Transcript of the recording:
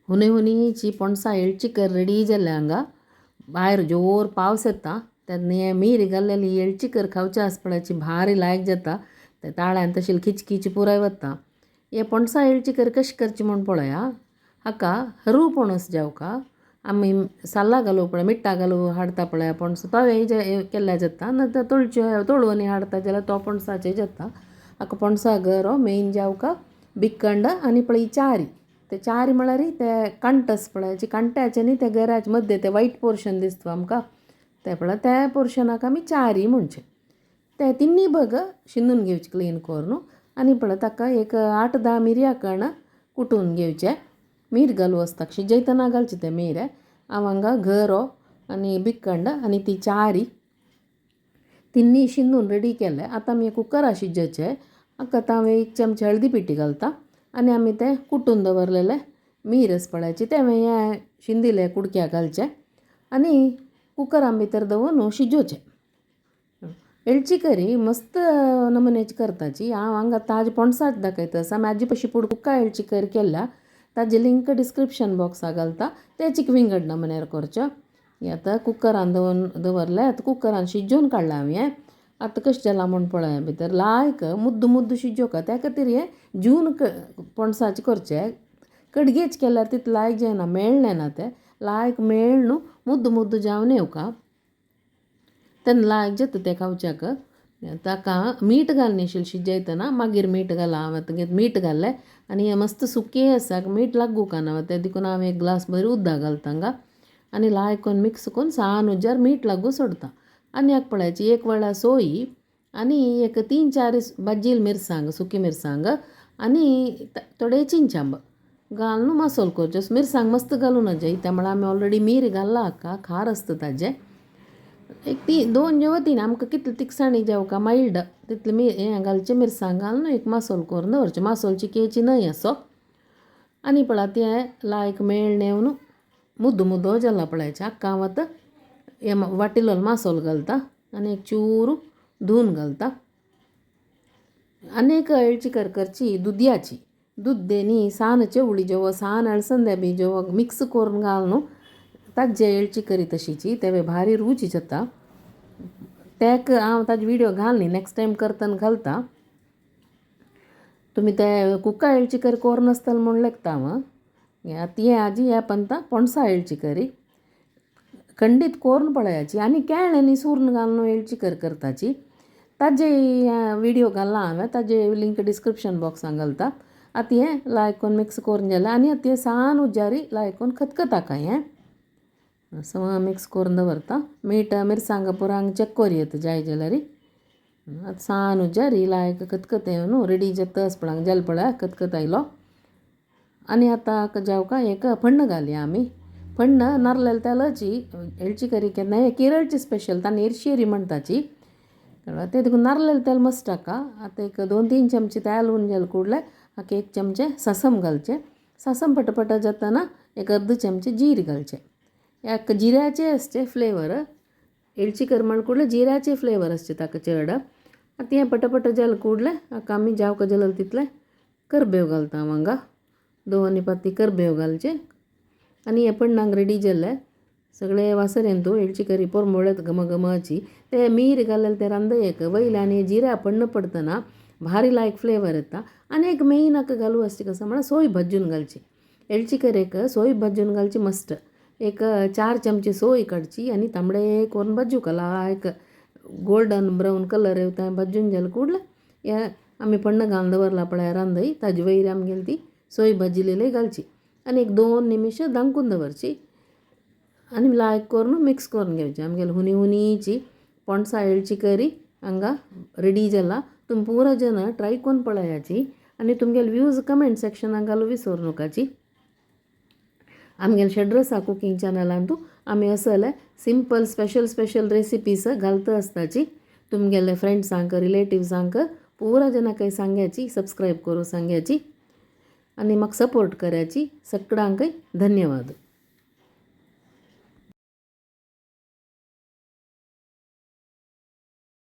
हुने हुनीची पणसा एळचिकर रेडी जाल्या हांगा भायर जोर पावस येता तेन्ना मीर घाल्लेली एळचिकर खावचें आसपणाची भारी लायक जाता ते ताळ्यान तशी खिचखिच पुराय वता. हे पणसा एळचिकर कशी करची म्हूण पळया. हाका हरू पणस जेवका आमी साला घालू पळय मिठ्ठा घालू हाडटा पळय पणस तवे जे केल्ल्या जाता ना तोळवणी हाडटा जाल्यार तो पणसाचे जाता. हाका पणसा गरो मेन जेवका बिकंड आनी पळय चारी ते चारी म्हळ्यार ते कांटस पळयाची कांट्याचे न्ही ते गऱ्याचे मद्दे ते वायट पोर्शन दिसता आमकां ते पळय त्या पोर्शनाक आमी चारी म्हणचे. ते तिन्नी भग शिनून घेवचे क्लीन करून आनी पळय ताका एक 8-10 मिरयां कण कुटून घेवचे. मीठ घालू आसता शिजयतना घालचे ते मीर. हांव हांगा गरो आनी बिकंड आनी ती चारी तिन्नी शिनून रेडी केले. आतां आमी कुकरा शिजोवचे. हाका हांव 1 चमचे हळदी पिठी घालता आनी आमी ते कुटून दवरलेले मीर पळयाचे ते हे शिंदिले कुडक्याक घालचे आनी कुकरां भितर दवरून शिजोवचे. एळचिकरी मस्त नमुन्याची करताची. हांव हांगा ताजे पणसाच दाखयता आसा. म्हाजी पशी कुक्का एळचिकर केल्या ताजे लिंक डिस्क्रिप्शन बॉक्साक घालता. तेची विंगड नमुन्यार करच्यो. हे आतां कुकरान दवरले. आतां कुकरान शिजोवन काडला हांवें. आतां कशें जालां म्हूण पळया भितर लायक मुद्द मुद्द शिजोवका त्या खातीर हे जून पणसाचे करचे. कडगेच केल्यार तितलें लायक जायना मेळ्ळें ना ते लायक मेळ न्हू मुद्द मुद्द जावन येवका तेन्ना लायक जाता ते खावच्याक. ताका मीठ घालनाशिल्लें शिजयतना मागीर मीठ घाला. हांव आतां मीठ घालें आनी हें मस्त सुकें आसा मीठ लागू काना ते देखून हांव 1 ग्लास भर उदक घालता हांगा आनी लायक करून मिक्स करून सान उजार मीठ लागू सोडता. आनी हाका पळयाची 1 वळा सोय आनी एक 3-4 भाजिल्ली मिरसांग सुकी मिरसांग आनी थोडे चिंचांब घालून मसालो करचो. मिरसांग मस्त घालूं नजे त्यामुळे आमी ऑलरेडी मीर घाल्ला हाका खार आसता ताजें. एक 2 जेवा 3 आमकां कितले तिखसाणी जेवका मायल्ड तितले हें घालचें मिरसांग घालून एक मसालो करून दवरचें. मसालो चिकेची न्हय असो आनी पळय तें लायक मेळ नेवन मुद्द मुद्दो जाला पळयाचें. हाका हांव आतां हे वाटिलो मसालो घालता आनी एक चूरू धुवन घालता. आनी एक एळचिकर करची दुदयाची दूद न्ही सान चेवळी जेवो सान अळसंदे बी जेवो मिक्स करून घाल न्हू ताजे एळचिकरी तशीची ते भारी रूच जाता. तेक हांव ताजे व्हिडिओ घालनी नेक्स्ट टायम करतना घालता. तुमी ते कुक्का एळचिकर कोर नासतना म्हूण लेखता हांव. हे आजी हे पंता पणसा एळचिकरी खंडीत कोरून पळयाची आनी केळ्यांनी सूर्ण घालून एळचिकर करताची. ताजे व्हिडिओ घालना हांवें ताजे लिंक डिस्क्रिप्शन बॉक्साक घालता. आतां हें लायक करून मिक्स करून जालें आनी आतां हें सान उज्जारी लायक करून खतखता हें असो मिक्स करून दवरता. मीठ मिरसांग पुरांग चेक कोरयेत जाय जाल्यार आतां सान उज्जारी लायक खतखतें न्हू रेडी जाता आसपणाक जालें पळय खतखत आयलो. आनी आतां जेवका एक फण्ण घालया आमी. फण्ण नारलेल तेलाची एळचिकरी केन्ना हे केरळची स्पेशल तांणी एरशेरी म्हणटाची ते देखून नारलेल तेल मस्त टाका. आतां एक 2-3 चमचे तेल उरून जाले कुडले हाका 1 चमचे सासम घालचे. सासम पटपट जातना एक अर्द चमचे जीर घालचे. एक जिऱ्याचे आसचे फ्लेवर एळचिकर म्हण कुडले जिऱ्याचे फ्लेवर आसचे ताका चड. आतां हें पटपट जालें कुडलें हाका आमी जेवका जालें तितलें करबेव घालता हांव हांगा 2 पाती करबेव घालचे. आनी हें पण्णांक रेडी जालें सगळे वासर येतू एळचिकरी पोरमोळ्यात घमघमाची ते मीर घालेले ते रांदयेक वयल्यान हे जिऱ्या पण्ण पडतना भारी लायक फ्लेवर येता. आनी एक मेन हाका घालू आसची कसं म्हळ्यार सोय भाजून घालची. एळचिकरेक सोय भाजून घालची मस्ट. एक 4 चमचे सोय काडची आनी तांबडे करून भाजूका लायक गोल्डन ब्रावन कलर येवता भाजून जालें कुडलें हे आमी पण्ण घालून दवरला पळय रांदय ताजे वयर आमगेली ती सोय भाजिल्ली घालची आनी एक 2 निमिश धांकून दवरची आनी लायक करून मिक्स करून घेवचें. आमगेली हुनी हुनीची पणसा एळचिकरी हांगा रेडी जाला. तुमी पुरो जन ट्राय करून पळयाची आनी तुमगेले व्यूज कमेंट सेक्शनाक घालूं विसरू नकाची. आमगेले शेड्रसा कुकिंग चॅनलान तूं आमी असले सिंपल स्पेशल रेसिपीज घालता आसताची. तुमगेले फ्रेंड्सांक रिलेटिव्सांक पुरो जनाक सांग्याची सबस्क्रायब करूं सांग्याची आनी म्हाका सपोर्ट कराची. सगळ्यांक धन्यवाद.